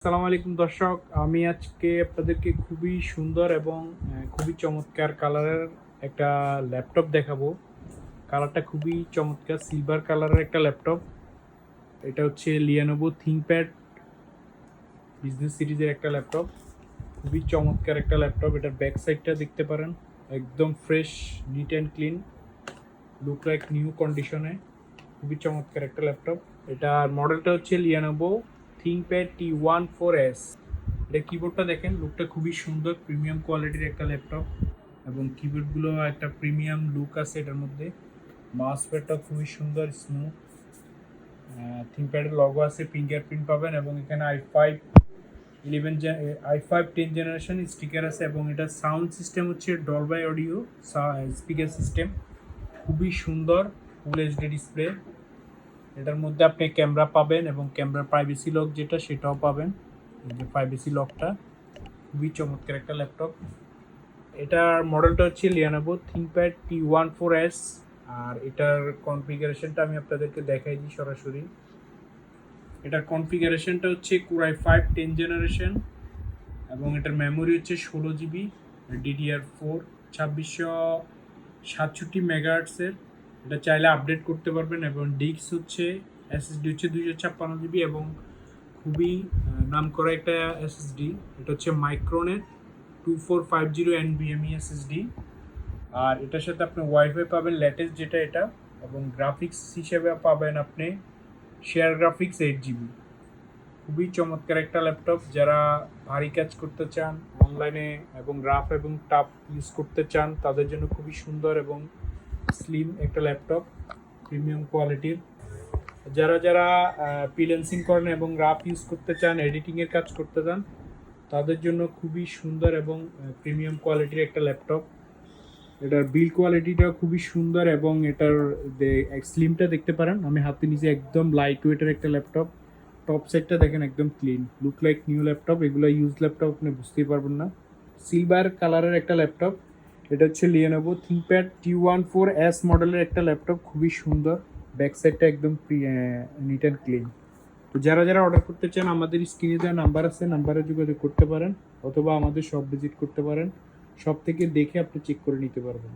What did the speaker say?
আসসালামু আলাইকুম দর্শক, আমি আজকে আপনাদেরকে খুবই সুন্দর এবং খুবই চমৎকার কালারের একটা ল্যাপটপ দেখাবো। কালারটা খুবই চমৎকার, সিলভার কালারের একটা ল্যাপটপ। এটা হচ্ছে লিয়ানোভো থিংকপ্যাড বিজনেস সিরিজের একটা ল্যাপটপ। খুবই চমৎকার একটা ল্যাপটপ। এটার ব্যাক সাইডটা দেখতে পারেন, একদম fresh, neat and clean, look like new কন্ডিশনে। খুবই চমৎকার একটা ল্যাপটপ। এটার মডেলটা হচ্ছে লিয়ানোভো থিংকপ্যাড T14S। এটা কিবোর্ডটা দেখেন, লুকটা খুবই সুন্দর, প্রিমিয়াম কোয়ালিটির একটা ল্যাপটপ এবং কিবোর্ডগুলো একটা প্রিমিয়াম লুক আছে এটার মধ্যে। মাউস প্যাডটা খুবই সুন্দর, স্মুথ। থিংকপ্যাডের লগো আছে, ফিঙ্গারপ্রিন্ট পাবেন এবং এখানে i5 10 জেনারেশন স্টিকার আছে এবং এটা সাউন্ড সিস্টেম হচ্ছে ডলবাই অডিও স্পিকার সিস্টেম। খুবই সুন্দর, ফুল এইচডি ডিসপ্লে। এটার মধ্যে আপনি ক্যামেরা পাবেন এবং ক্যামেরার প্রাইভেসি লক যেটা সেটাও পাবেন, এই যে প্রাইভেসি লকটা। খুবই চমৎকার একটা ল্যাপটপ। এটার মডেলটা হচ্ছে লিয়ানোভো থিংকপ্যাড T14S। আর এটার কনফিগারেশনটা আমি আপনাদেরকে দেখাই দিই সরাসরি। এটার কনফিগারেশনটা হচ্ছে Core i5 10 জেনারেশন এবং এটার মেমোরি হচ্ছে 16 GB DDR4 2667 মেগাহার্টসের। এটা চাইলে আপডেট করতে পারবেন এবং ডিস্ক হচ্ছে এসএসডি হচ্ছে 256 GB এবং খুবই নাম করা একটা এসএসডি। এটা হচ্ছে মাইক্রনের 2450 NVMe এসএসডি। আর এটার সাথে আপনি ওয়াইফাই পাবেন লেটেস্ট যেটা এটা, এবং গ্রাফিক্স হিসেবে পাবেন আপনি শেয়ার গ্রাফিক্স 8 GB। খুবই চমৎকার একটা ল্যাপটপ। যারা ভারী কাজ করতে চান অনলাইনে এবং রাফ এবং টাফ ইউজ করতে চান তাদের জন্য খুবই সুন্দর এবং স্লিম একটা ল্যাপটপ, প্রিমিয়াম কোয়ালিটির। যারা যারা ফ্রিল্যান্সিং করেন এবং রাফ ইউজ করতে চান, এডিটিংয়ের কাজ করতে চান, তাদের জন্য খুবই সুন্দর এবং প্রিমিয়াম কোয়ালিটির একটা ল্যাপটপ। এটার বিল্ড কোয়ালিটিটা খুবই সুন্দর এবং এটার স্লিমটা দেখতে পারেন, আমি হাতে নিচে একদম লাইট ওয়েটের একটা ল্যাপটপ। টপ সাইডটা দেখেন একদম clean, look like new laptop. এগুলো ইউজ ল্যাপটপ আপনি বুঝতেই পারবেন না। সিলভার কালারের একটা ল্যাপটপ। এটা হচ্ছে লিয়োনোভো থিংকপ্যাড T14S মডেলের একটা ল্যাপটপ, খুবই সুন্দর। ব্যাক সাইডটা একদম নিট অ্যান্ড ক্লিন। তো যারা যারা অর্ডার করতে চান আমাদের স্ক্রিনে দেওয়া নাম্বার আছে, নাম্বারে যোগাযোগ করতে পারেন অথবা আমাদের শপ ভিজিট করতে পারেন। শপ থেকে দেখে আপনি চেক করে নিতে পারবেন।